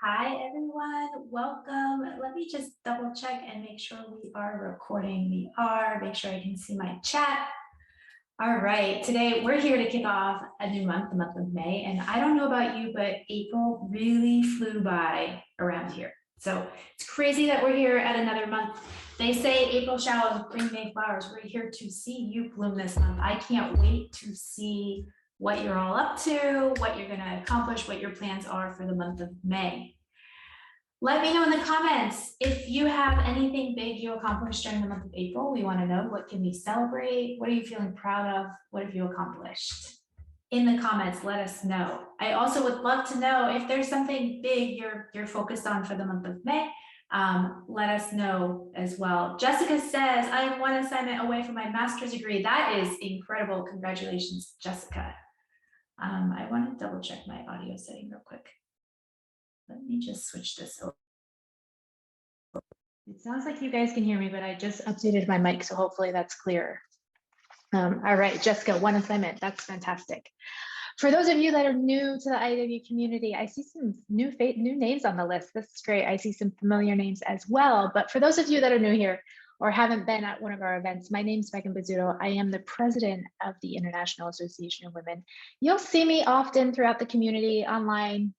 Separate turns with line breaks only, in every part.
Hi, everyone. Welcome. Let me just double check and make sure we are recording. We are. Make sure I can see my chat. All right. Today, we're here to kick off a new month, the month of May. And I don't know about you, but April really flew by around here. So it's crazy that we're here at another month. They say April showers bring May flowers. We're here to see you bloom this month. I can't wait to see what you're all up to, what you're going to accomplish, what your plans are for the month of May. Let me know in the comments if you have anything big you accomplished during the month of April. We want to know, what can we celebrate? What are you feeling proud of? What have you accomplished? In the comments, let us know. I also would love to know if there's something big you're focused on for the month of May. Let us know as well. Jessica says, I am one assignment away from my master's degree. That is incredible. Congratulations, Jessica. I want to double check my audio setting real quick. Let me just switch this over. It sounds like you guys can hear me, but I just updated my mic, so hopefully that's clearer. All right, Jessica, one assignment. That's fantastic. For those of you that are new to the IAW community, I see some new names on the list. This is great. I see some familiar names as well. But for those of you that are new here or haven't been at one of our events, my name is Megan Bizzuto. I am the president of the International Association of Women. You'll see me often throughout the community, online,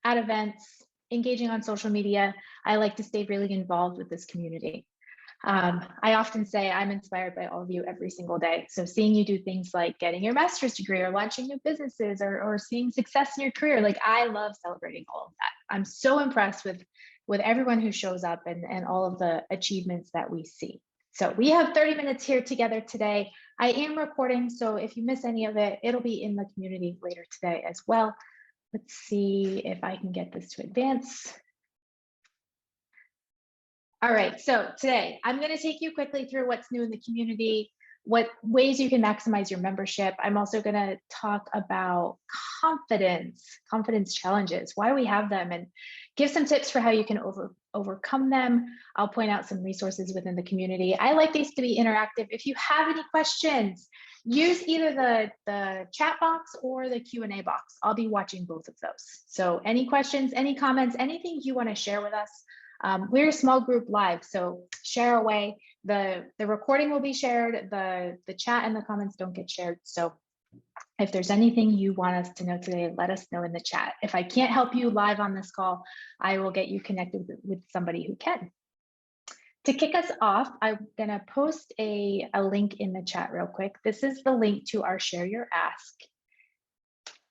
at events, engaging on social media. I like to stay really involved with this community. I often say I'm inspired by all of you every single day. So seeing you do things like getting your master's degree or launching new businesses or seeing success in your career, like I love celebrating all of that. I'm so impressed with everyone who shows up and all of the achievements that we see. So we have 30 minutes here together today. I am recording, so if you miss any of it, it'll be in the community later today as well. Let's see if I can get this to advance. All right, so today I'm going to take you quickly through what's new in the community, what ways you can maximize your membership. I'm also going to talk about confidence challenges, why we have them, and give some tips for how you can overcome them. I'll point out some resources within the community. I like these to be interactive. If you have any questions, use either the chat box or the Q&A box. I'll be watching both of those. So any questions, any comments, anything you want to share with us. We're a small group live, so share away. The recording will be shared. The chat and the comments don't get shared. So if there's anything you want us to know today, let us know in the chat. If I can't help you live on this call, I will get you connected with somebody who can. To kick us off, I'm going to post a link in the chat real quick. This is the link to our Share Your Ask.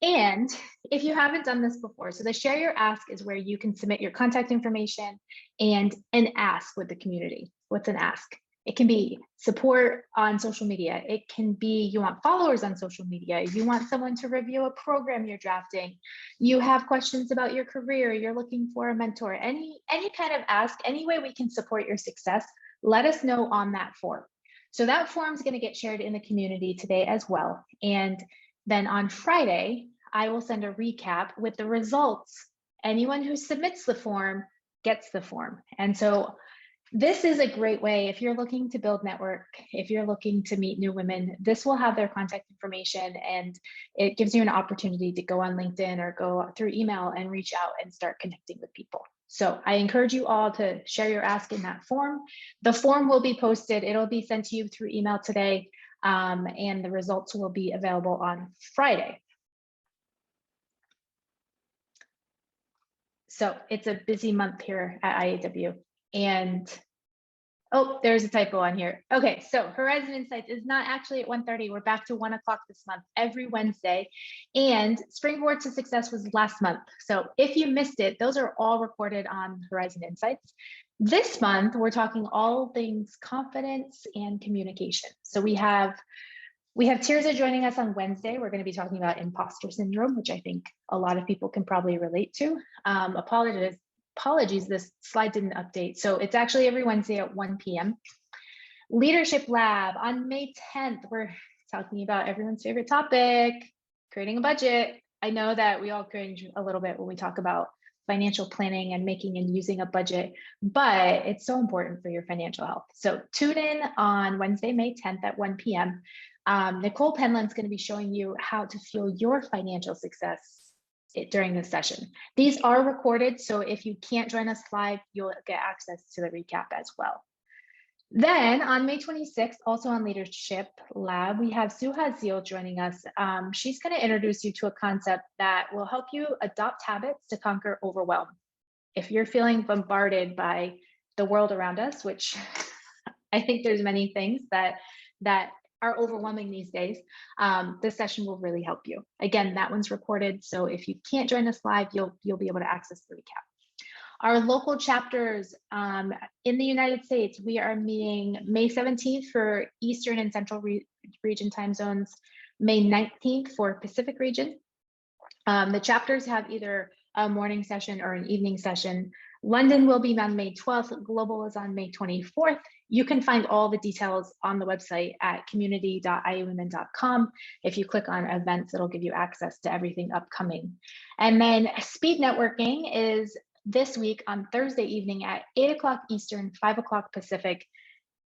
And if you haven't done this before, so the Share Your Ask is where you can submit your contact information and an ask with the community. What's an ask? It can be support on social media. It can be you want followers on social media. You want someone to review a program you're drafting. You have questions about your career. You're looking for a mentor. Any kind of ask, any way we can support your success, let us know on that form. So that form is going to get shared in the community today as well. And then on Friday, I will send a recap with the results. Anyone who submits the form gets the form. And so this is a great way if you're looking to build network, if you're looking to meet new women, this will have their contact information and it gives you an opportunity to go on LinkedIn or go through email and reach out and start connecting with people. So I encourage you all to share your ask in that form. The form will be posted. It'll be sent to you through email today. And the results will be available on Friday. So it's a busy month here at IAW. And, oh, there's a typo on here. Okay, so Horizon Insights is not actually at 1:30. We're back to 1 o'clock this month, every Wednesday. And Springboard to Success was last month. So if you missed it, those are all recorded on Horizon Insights. This month, we're talking all things confidence and communication. So we have Tirza joining us on Wednesday. We're going to be talking about imposter syndrome, which I think a lot of people can probably relate to. Apologies, this slide didn't update. So it's actually every Wednesday at 1 p.m. Leadership Lab on May 10th. We're talking about everyone's favorite topic, creating a budget. I know that we all cringe a little bit when we talk about financial planning and making and using a budget, but it's so important for your financial health. So tune in on Wednesday, May 10th at 1 p.m. Nicole Penland's going to be showing you how to fuel your financial success during this session. These are recorded, so if you can't join us live, you'll get access to the recap as well. Then on May 26th, also on Leadership Lab, we have Suha Zeal joining us. She's going to introduce you to a concept that will help you adopt habits to conquer overwhelm. If you're feeling bombarded by the world around us, which I think there's many things that are overwhelming these days, this session will really help you. Again, that one's recorded, so if you can't join us live, you'll be able to access the recap. Our local chapters in the United States, we are meeting May 17th for Eastern and Central region time zones, May 19th for Pacific region. The chapters have either a morning session or an evening session. London will be on May 12th. Global is on May 24th. You can find all the details on the website at community.iawomen.com. If you click on events, it'll give you access to everything upcoming. And then speed networking is this week on Thursday evening at 8 o'clock Eastern, 5 o'clock Pacific.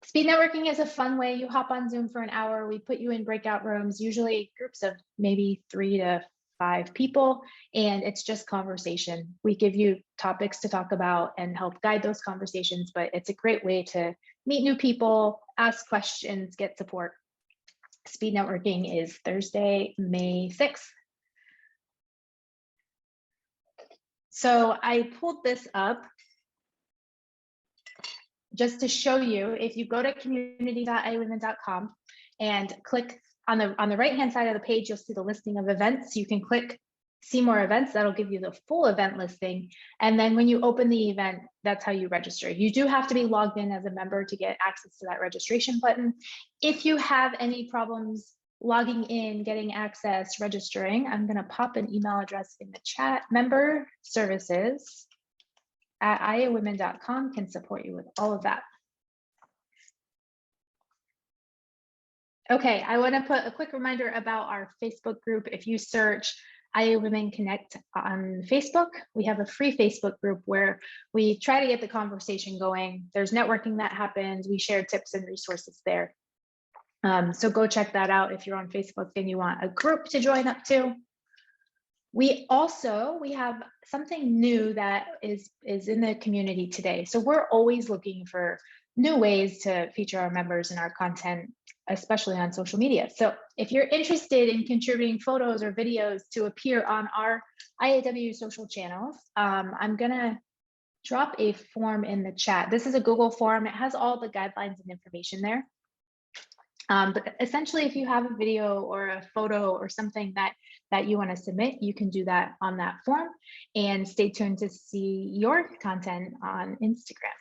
Speed networking is a fun way. You hop on Zoom for an hour. We put you in breakout rooms, usually groups of maybe 3 to 5 people, and it's just conversation. We give you topics to talk about and help guide those conversations, but it's a great way to meet new people, ask questions, get support. Speed networking is Thursday, May 6th. So I pulled this up just to show you. If you go to community.iawomen.com and click on the right-hand side of the page, you'll see the listing of events. You can click see more events. That'll give you the full event listing. And then when you open the event, that's how you register. You do have to be logged in as a member to get access to that registration button. If you have any problems logging in, getting access, registering, I'm going to pop an email address in the chat. Member services at iawomen.com can support you with all of that. Okay, I want to put a quick reminder about our Facebook group. If you search IA Women Connect on Facebook, we have a free Facebook group where we try to get the conversation going. There's networking that happens. We share tips and resources there. So go check that out if you're on Facebook and you want a group to join up to. We have something new that is in the community today. So we're always looking for new ways to feature our members in our content, especially on social media. So if you're interested in contributing photos or videos to appear on our IAW social channels, I'm gonna drop a form in the chat. This is a Google form. It has all the guidelines and information there. But essentially, if you have a video or a photo or something that you want to submit, you can do that on that form, and stay tuned to see your content on Instagram.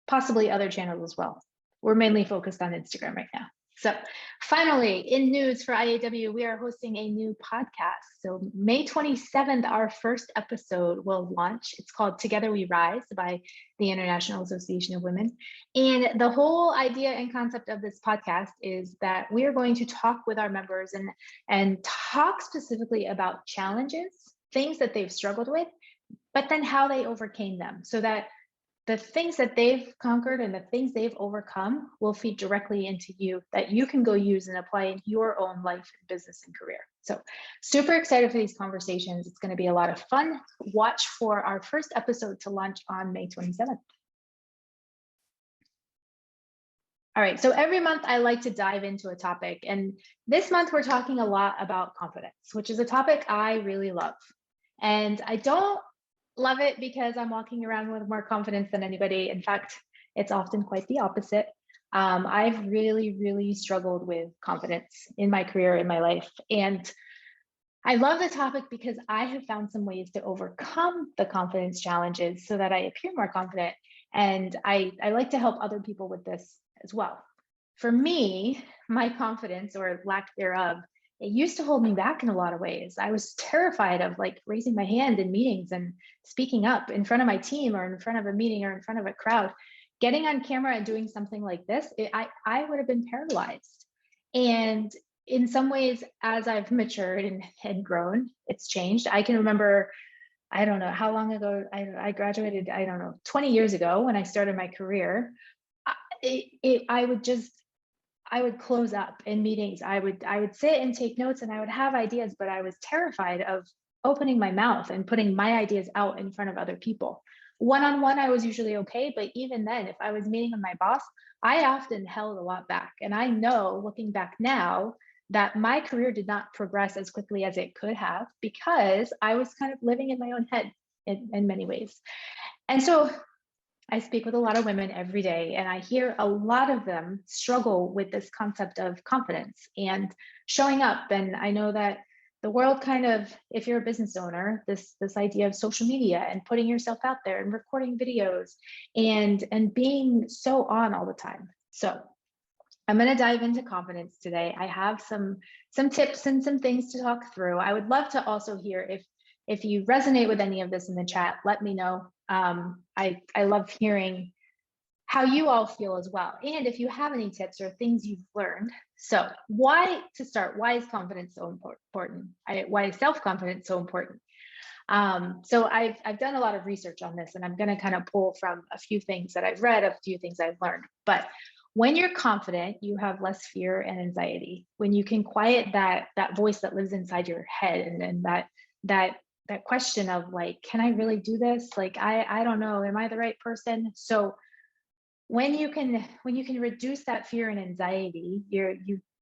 Possibly other channels as well. We're mainly focused on Instagram right now. So finally, in news for IAW, we are hosting a new podcast. So May 27th, our first episode will launch. It's called Together We Rise by the International Association of Women. And the whole idea and concept of this podcast is that we are going to talk with our members and talk specifically about challenges, things that they've struggled with, but then how they overcame them, so that the things that they've conquered and the things they've overcome will feed directly into you, that you can go use and apply in your own life, business, and career. So super excited for these conversations. It's going to be a lot of fun. Watch for our first episode to launch on May 27th. All right, so every month I like to dive into a topic. And this month we're talking a lot about confidence, which is a topic I really love. And I don't love it because I'm walking around with more confidence than anybody. In fact, it's often quite the opposite. I've really struggled with confidence in my career, in my life. And I love the topic because I have found some ways to overcome the confidence challenges so that I appear more confident. And I like to help other people with this as well. For me, my confidence, or lack thereof, it used to hold me back in a lot of ways. I was terrified of raising my hand in meetings and speaking up in front of my team or in front of a meeting or in front of a crowd. Getting on camera and doing something like this, I would have been paralyzed. And in some ways, as I've matured and grown, it's changed. I can remember, I don't know how long ago I graduated, 20 years ago when I started my career. I would close up in meetings. I would sit and take notes, and I would have ideas, but I was terrified of opening my mouth and putting my ideas out in front of other people. One-on-one, I was usually okay, but even then, if I was meeting with my boss, I often held a lot back. And I know, looking back now, that my career did not progress as quickly as it could have because I was kind of living in my own head in many ways. And so I speak with a lot of women every day, and I hear a lot of them struggle with this concept of confidence and showing up. And I know that the world kind of, if you're a business owner, this idea of social media and putting yourself out there and recording videos and being so on all the time. So I'm going to dive into confidence today. I have some tips and some things to talk through. I would love to also hear if you resonate with any of this in the chat. Let me know. I love hearing how you all feel as well, and if you have any tips or things you've learned. So, why is confidence so important? Why is self-confidence so important? So I've done a lot of research on this, and I'm going to kind of pull from a few things that I've read, a few things I've learned. But when you're confident, you have less fear and anxiety. When you can quiet that voice that lives inside your head, and that question of like, can I really do this? Like, I don't know, am I the right person? So when you can reduce that fear and anxiety,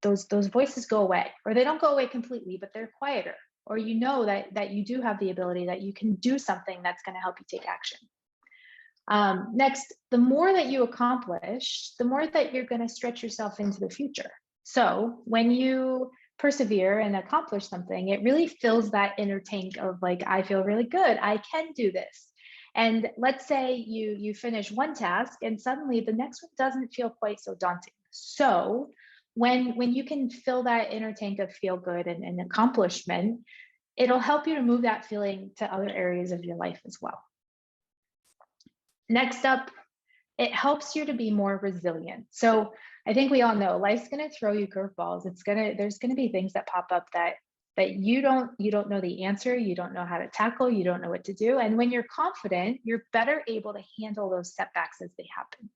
those voices go away, or they don't go away completely, but they're quieter. Or you know that you do have the ability, that you can do something that's going to help you take action. Next, the more that you accomplish, the more that you're going to stretch yourself into the future. So when you persevere and accomplish something, it really fills that inner tank of like, I feel really good, I can do this. And let's say you finish one task and suddenly the next one doesn't feel quite so daunting. So when you can fill that inner tank of feel good and accomplishment, it'll help you to move that feeling to other areas of your life as well. Next up, it helps you to be more resilient. So I think we all know life's going to throw you curveballs. There's going to be things that pop up that you don't know the answer, you don't know how to tackle, you don't know what to do. And when you're confident, you're better able to handle those setbacks as they happen.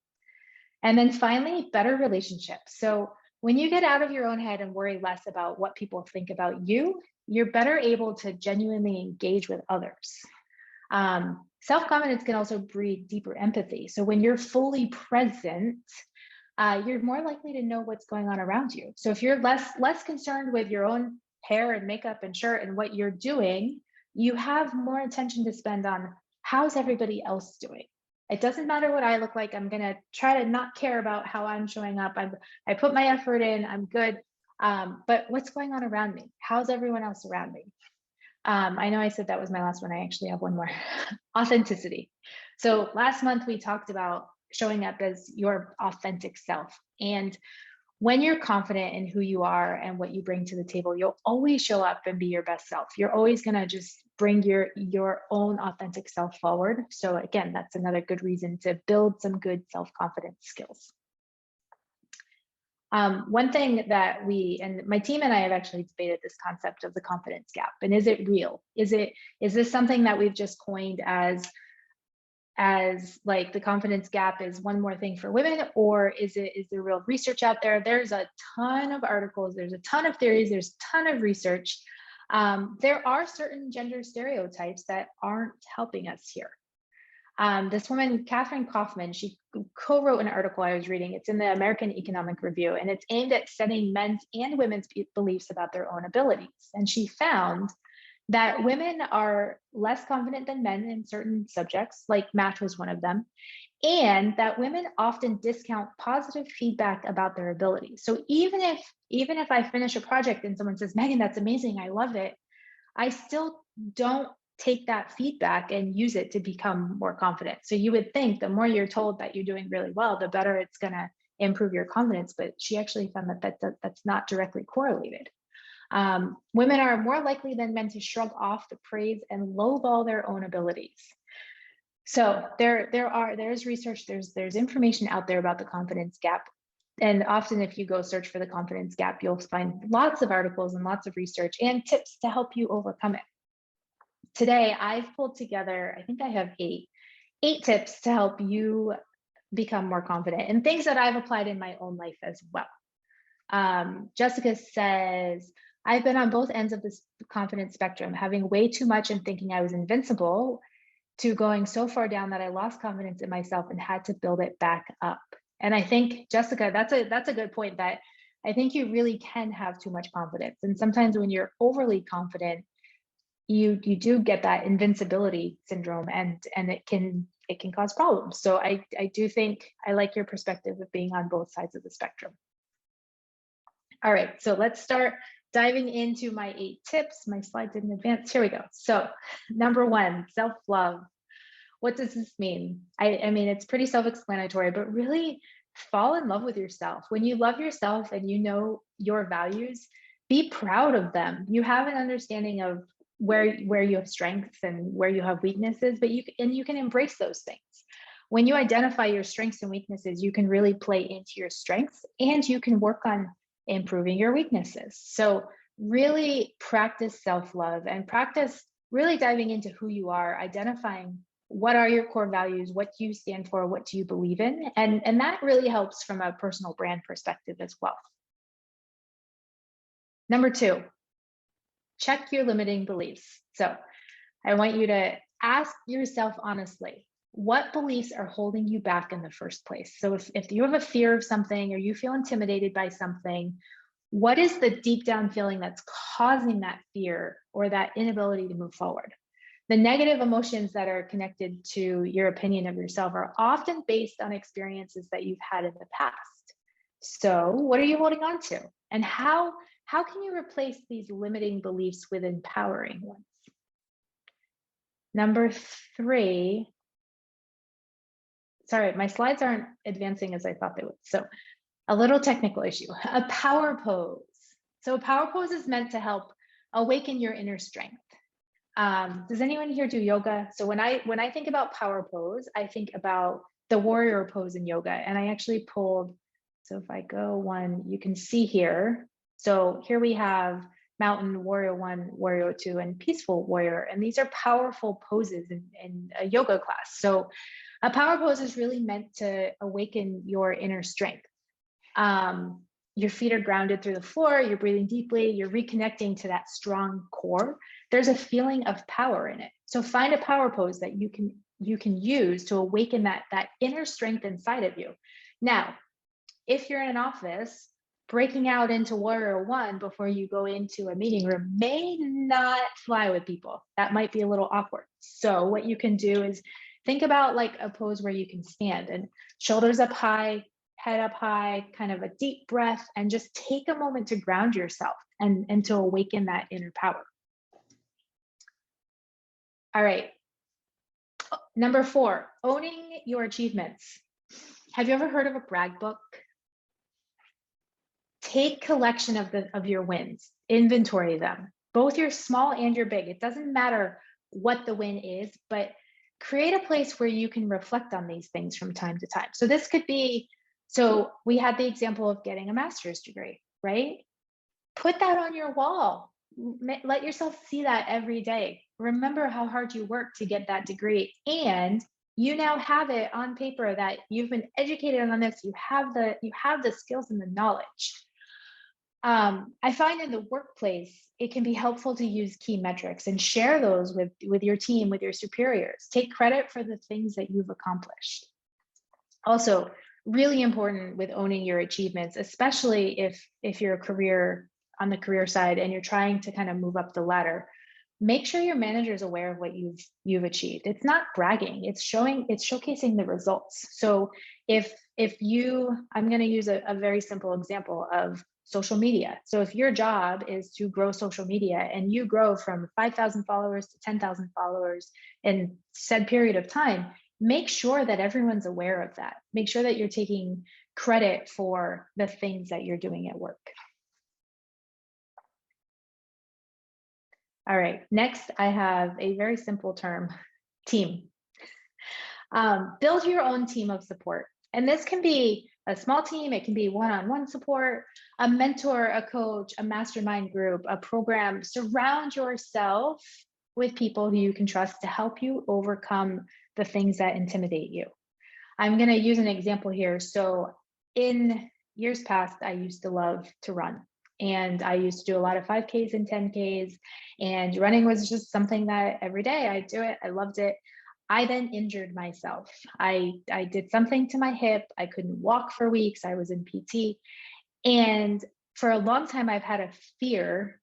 And then finally, better relationships. So when you get out of your own head and worry less about what people think about you, you're better able to genuinely engage with others. Self-confidence can also breed deeper empathy. So when you're fully present, you're more likely to know what's going on around you. So if you're less concerned with your own hair and makeup and shirt and what you're doing, you have more attention to spend on how's everybody else doing. It doesn't matter what I look like. I'm going to try to not care about how I'm showing up. I put my effort in, I'm good. But what's going on around me? How's everyone else around me? I know I said that was my last one. I actually have one more. Authenticity. So last month we talked about showing up as your authentic self. And when you're confident in who you are and what you bring to the table, you'll always show up and be your best self. You're always going to just bring your own authentic self forward. So again, that's another good reason to build some good self-confidence skills. One thing that my team and I have actually debated this concept of the confidence gap. And is it real? Is this something that we've just coined as like the confidence gap is one more thing for women, or is there real research out there? There's a ton of articles, there's a ton of theories, there's a ton of research. There are certain gender stereotypes that aren't helping us here. This woman, Catherine Kaufman, she co-wrote an article I was reading. It's in the American Economic Review, and it's aimed at setting men's and women's beliefs about their own abilities. And she found that women are less confident than men in certain subjects, like math was one of them, and that women often discount positive feedback about their abilities. So even if I finish a project and someone says, Megan, that's amazing, I love it, I still don't take that feedback and use it to become more confident. So you would think the more you're told that you're doing really well, the better it's going to improve your confidence. But she actually found that that's not directly correlated. Women are more likely than men to shrug off the praise and lowball their own abilities. So there's research, there's information out there about the confidence gap. And often if you go search for the confidence gap, you'll find lots of articles and lots of research and tips to help you overcome it. Today, I've pulled together, I think I have eight tips to help you become more confident, and things that I've applied in my own life as well. Jessica says, I've been on both ends of this confidence spectrum, having way too much and thinking I was invincible, to going so far down that I lost confidence in myself and had to build it back up. And I think, Jessica, that's a good point, that I think you really can have too much confidence. And sometimes when you're overly confident, you do get that invincibility syndrome, and it can cause problems. So I do think I like your perspective of being on both sides of the spectrum. All right, so let's start diving into my 8 tips. My slide didn't advance. Here we go. So number 1, self-love. What does this mean? I mean, it's pretty self-explanatory, but really fall in love with yourself. When you love yourself and you know your values, be proud of them. You have an understanding of where you have strengths and where you have weaknesses, but you can embrace those things. When you identify your strengths and weaknesses, you can really play into your strengths, and you can work on improving your weaknesses. So really practice self-love and practice really diving into who you are, identifying what are your core values, what do you stand for, what do you believe in, and that really helps from a personal brand perspective as well. Number 2, check your limiting beliefs. So I want you to ask yourself honestly, what beliefs are holding you back in the first place? So if you have a fear of something or you feel intimidated by something, what is the deep down feeling that's causing that fear or that inability to move forward? The negative emotions that are connected to your opinion of yourself are often based on experiences that you've had in the past. So what are you holding on to? And how can you replace these limiting beliefs with empowering ones? Number 3, sorry, my slides aren't advancing as I thought they would. So a little technical issue, a power pose. So a power pose is meant to help awaken your inner strength. Does anyone here do yoga? So when I think about power pose, I think about the warrior pose in yoga. And I actually pulled, so if I go 1, you can see here. So here we have mountain, warrior 1, warrior 2, and peaceful warrior. And these are powerful poses in a yoga class. So a power pose is really meant to awaken your inner strength. Your feet are grounded through the floor, you're breathing deeply, you're reconnecting to that strong core. There's a feeling of power in it. So find a power pose that you can use to awaken that inner strength inside of you. Now, if you're in an office, breaking out into warrior 1 before you go into a meeting room may not fly with people. That might be a little awkward. So what you can do is think about like a pose where you can stand and shoulders up high, head up high, kind of a deep breath, and just take a moment to ground yourself and to awaken that inner power. All right. Number 4, owning your achievements. Have you ever heard of a brag book? Take collection of your wins, inventory them, both your small and your big. It doesn't matter what the win is, but create a place where you can reflect on these things from time to time. So this could be, so we had the example of getting a master's degree, right? Put that on your wall. Let yourself see that every day. Remember how hard you worked to get that degree, and you now have it on paper that you've been educated on this. You have the skills and the knowledge. I find in the workplace, it can be helpful to use key metrics and share those with your team, with your superiors. Take credit for the things that you've accomplished. Also, really important with owning your achievements, especially if you're on the career side and you're trying to kind of move up the ladder. Make sure your manager is aware of what you've achieved. It's not bragging, it's showcasing the results. So if I'm going to use a very simple example of social media. So if your job is to grow social media and you grow from 5,000 followers to 10,000 followers in said period of time, make sure that everyone's aware of that. Make sure that you're taking credit for the things that you're doing at work. All right, next I have a very simple term, team. Build your own team of support. And this can be a small team, it can be one-on-one support, a mentor, a coach, a mastermind group, a program. Surround yourself with people who you can trust to help you overcome the things that intimidate you. I'm going to use an example here. So in years past, I used to love to run. And I used to do a lot of 5Ks and 10Ks. And running was just something that every day I do it. I loved it. I then injured myself. I did something to my hip. I couldn't walk for weeks. I was in PT. And for a long time, I've had a fear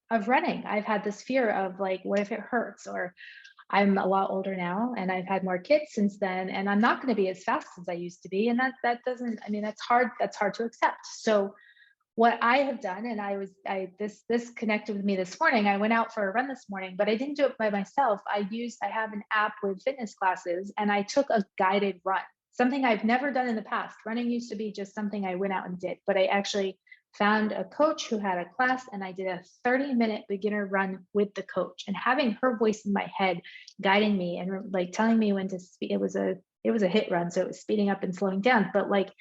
of running. I've had this fear of like, what if it hurts? Or I'm a lot older now and I've had more kids since then, and I'm not going to be as fast as I used to be. And that doesn't, I mean, that's hard to accept. So what I have done, and this connected with me this morning. I went out for a run this morning, but I didn't do it by myself. I have an app with fitness classes, and I took a guided run, something I've never done in the past. Running used to be just something I went out and did, but I actually found a coach who had a class, and I did a 30-minute beginner run with the coach, and having her voice in my head guiding me and like telling me when to speed. It was a hit run, so it was speeding up and slowing down, but like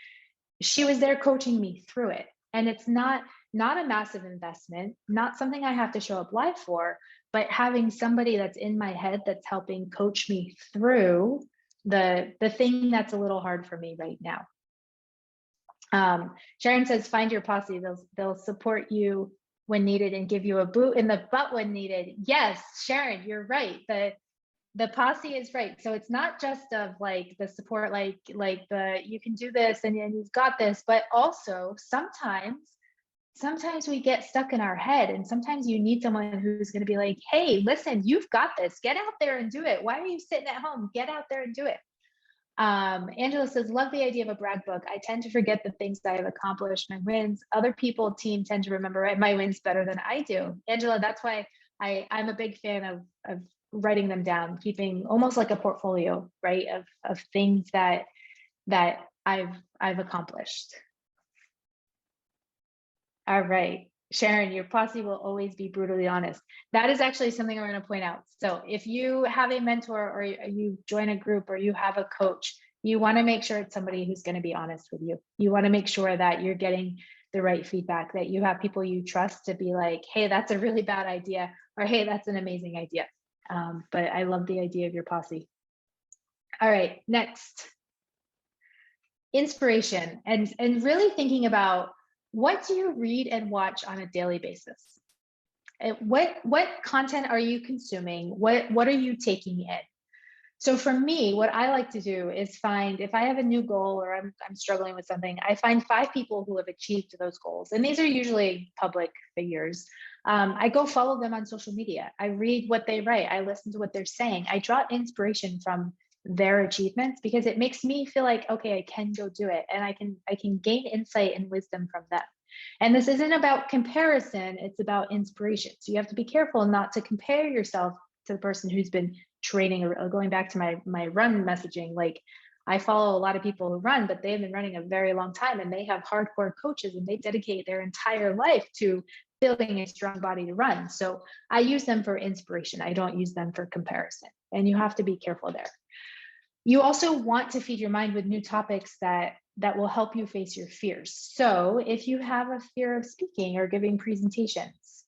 she was there coaching me through it. And it's not a massive investment, not something I have to show up live for, but having somebody that's in my head that's helping coach me through the thing that's a little hard for me right now. Sharon says, find your posse. They'll support you when needed and give you a boot in the butt when needed. Yes, Sharon, you're right. The posse is right. So it's not just of like the support, like the, you can do this and you've got this, but also sometimes we get stuck in our head, and sometimes you need someone who's going to be like, hey, listen, you've got this, get out there and do it. Why are you sitting at home? Get out there and do it. Angela says, love the idea of a brag book. I tend to forget the things that I have accomplished, my wins. Other people tend to remember my wins better than I do. Angela, that's why I'm a big fan of writing them down, keeping almost like a portfolio, right, of things that I've accomplished. All right, Sharon, your posse will always be brutally honest. That is actually something I'm going to point out. So if you have a mentor or you join a group or you have a coach, you want to make sure it's somebody who's going to be honest with you. You want to make sure that you're getting the right feedback, that you have people you trust to be like, hey, that's a really bad idea, or hey, that's an amazing idea. But I love the idea of your posse. All right, next. Inspiration, and really thinking about, what do you read and watch on a daily basis? What content are you consuming? What are you taking in? So for me, what I like to do is find, if I have a new goal or I'm struggling with something, I find 5 people who have achieved those goals. And these are usually public figures. I go follow them on social media. I read what they write. I listen to what they're saying. I draw inspiration from their achievements because it makes me feel like, okay, I can go do it. And I can gain insight and wisdom from them. And this isn't about comparison, it's about inspiration. So you have to be careful not to compare yourself to the person who's been training, or going back to my run messaging. Like, I follow a lot of people who run, but they've been running a very long time, and they have hardcore coaches, and they dedicate their entire life to building a strong body to run. So I use them for inspiration. I don't use them for comparison. And you have to be careful there. You also want to feed your mind with new topics that will help you face your fears. So if you have a fear of speaking or giving presentations,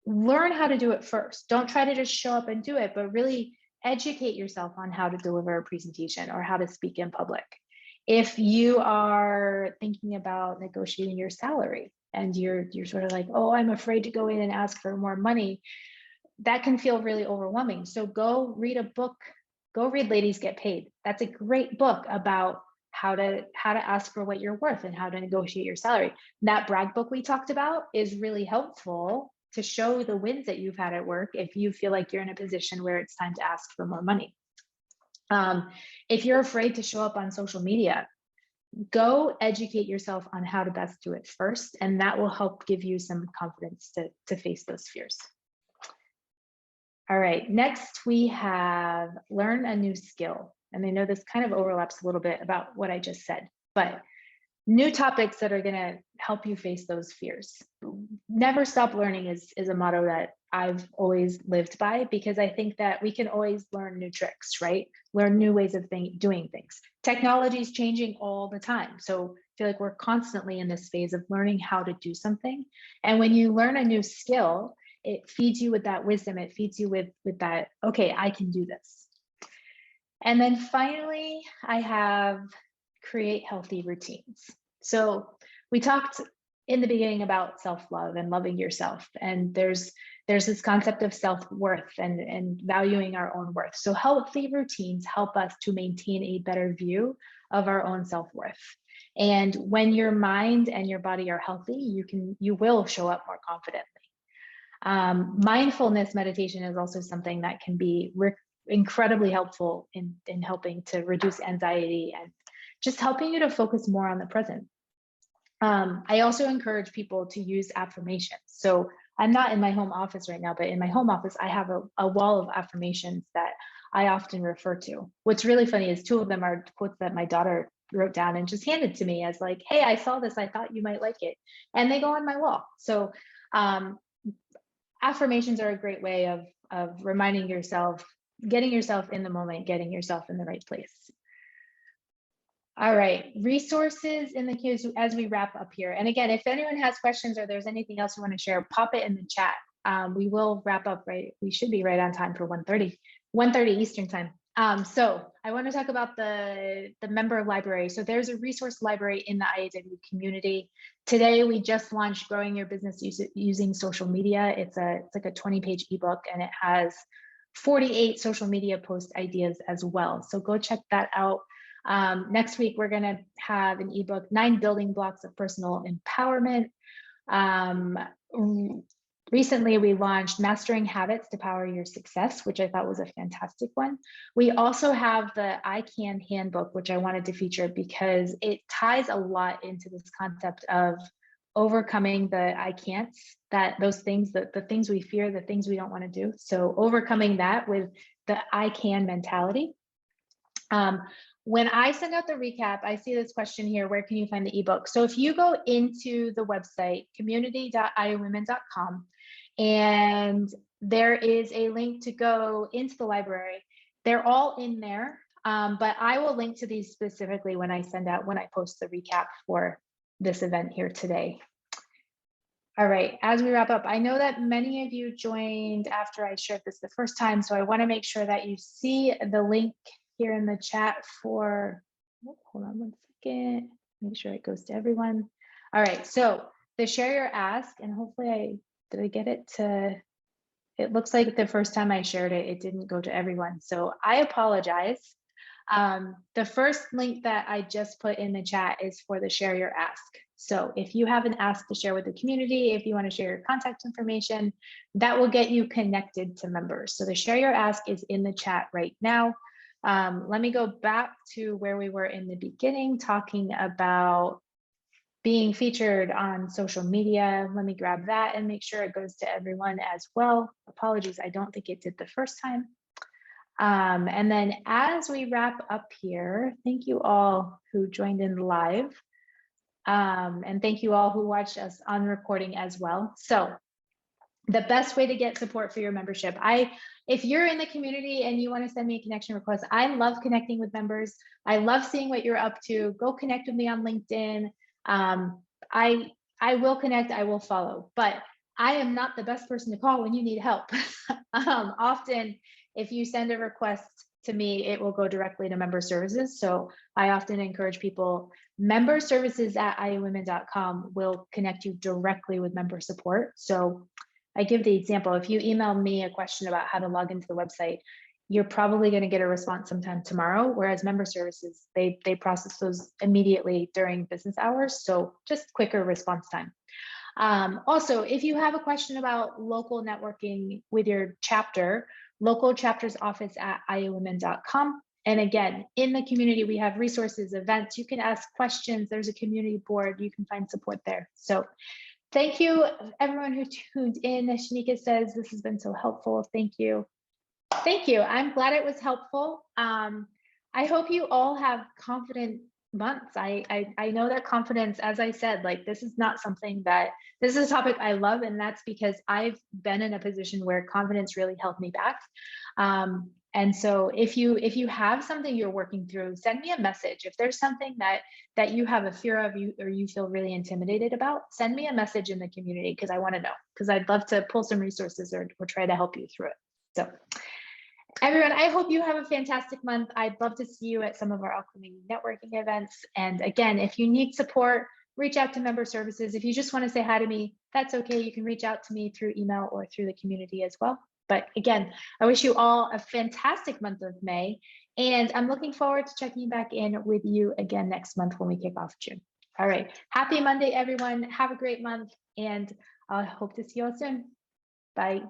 learn how to do it first. Don't try to just show up and do it, but really educate yourself on how to deliver a presentation or how to speak in public. If you are thinking about negotiating your salary and you're sort of like, oh, I'm afraid to go in and ask for more money, that can feel really overwhelming. So go read a book. Go read Ladies Get Paid. That's a great book about how to ask for what you're worth and how to negotiate your salary. That brag book we talked about is really helpful to show the wins that you've had at work if you feel like you're in a position where it's time to ask for more money. If you're afraid to show up on social media, go educate yourself on how to best do it first, and that will help give you some confidence to face those fears. All right, next we have learn a new skill. And I know this kind of overlaps a little bit about what I just said, but new topics that are gonna help you face those fears. Never stop learning is a motto that I've always lived by, because I think that we can always learn new tricks, right? Learn new ways of doing things. Technology is changing all the time. So I feel like we're constantly in this phase of learning how to do something. And when you learn a new skill, it feeds you with that wisdom. It feeds you with that, okay, I can do this. And then finally, I have create healthy routines. So we talked in the beginning about self-love and loving yourself. And there's this concept of self-worth and valuing our own worth. So healthy routines help us to maintain a better view of our own self-worth. And when your mind and your body are healthy, you will show up more confidently. Mindfulness meditation is also something that can be incredibly helpful in helping to reduce anxiety and just helping you to focus more on the present. I also encourage people to use affirmations. So I'm not in my home office right now, but in my home office, I have a wall of affirmations that I often refer to. What's really funny is 2 of them are quotes that my daughter wrote down and just handed to me as like, hey, I saw this, I thought you might like it. And they go on my wall. So affirmations are a great way of reminding yourself, getting yourself in the moment, getting yourself in the right place. All right, resources in the queues as we wrap up here. And again, if anyone has questions or there's anything else you want to share, pop it in the chat. We will wrap up we should be right on time for 1:30 Eastern time. So I want to talk about the member library. So there's a resource library in the IAW community. Today, we just launched Growing Your Business Using Social Media. It's like a 20-page ebook, and it has 48 social media post ideas as well. So go check that out. Next week, we're going to have an ebook, 9 Building Blocks of Personal Empowerment. Recently, we launched Mastering Habits to Power Your Success, which I thought was a fantastic one. We also have the I Can Handbook, which I wanted to feature because it ties a lot into this concept of overcoming the I can'ts, those things, the things we fear, the things we don't want to do. So overcoming that with the I can mentality. When I send out the recap, I see this question here, where can you find the ebook? So if you go into the website, community.iawomen.com, and there is a link to go into the library, they're all in there, but I will link to these specifically when I post the recap for this event here today. All right, as we wrap up, I know that many of you joined after I shared this the first time, so I want to make sure that you see the link here in the chat for, hold on one second, make sure it goes to everyone. All right, so the share your ask, and hopefully did I get it to, it looks like the first time I shared it, it didn't go to everyone. So I apologize. The first link that I just put in the chat is for the share your ask. So if you have an ask to share with the community, if you want to share your contact information, that will get you connected to members. So the share your ask is in the chat right now. Let me go back to where we were in the beginning, talking about being featured on social media. Let me grab that and make sure it goes to everyone as well. Apologies, I don't think it did the first time. And then as we wrap up here, thank you all who joined in live. And thank you all who watched us on recording as well. So the best way to get support for your membership, if you're in the community and you want to send me a connection request, I love connecting with members. I love seeing what you're up to. Go connect with me on LinkedIn. I will connect, I will follow, but I am not the best person to call when you need help. Often, if you send a request to me, it will go directly to member services. So I often encourage people, member services at iawomen.com will connect you directly with member support. So I give the example, if you email me a question about how to log into the website, you're probably going to get a response sometime tomorrow, whereas member services, they process those immediately during business hours. So just quicker response time. Also, if you have a question about local networking with your chapter, local chapters office at iawomen.com. And again, in the community, we have resources, events, you can ask questions. There's a community board, you can find support there. So thank you, everyone who tuned in. Shanika says, this has been so helpful. Thank you. Thank you. I'm glad it was helpful. I hope you all have confident months. I know that confidence, as I said, like this is not something that, this is a topic I love, and that's because I've been in a position where confidence really held me back. And so if you have something you're working through, send me a message. If there's something that you have a fear of, or you feel really intimidated about, send me a message in the community, because I want to know, because I'd love to pull some resources or try to help you through it. So everyone, I hope you have a fantastic month. I'd love to see you at some of our upcoming networking events. And again, if you need support, reach out to member services. If you just want to say hi to me, that's okay. You can reach out to me through email or through the community as well. But again, I wish you all a fantastic month of May, and I'm looking forward to checking back in with you again next month when we kick off June. All right. Happy Monday, everyone. Have a great month, and I hope to see you all soon. Bye.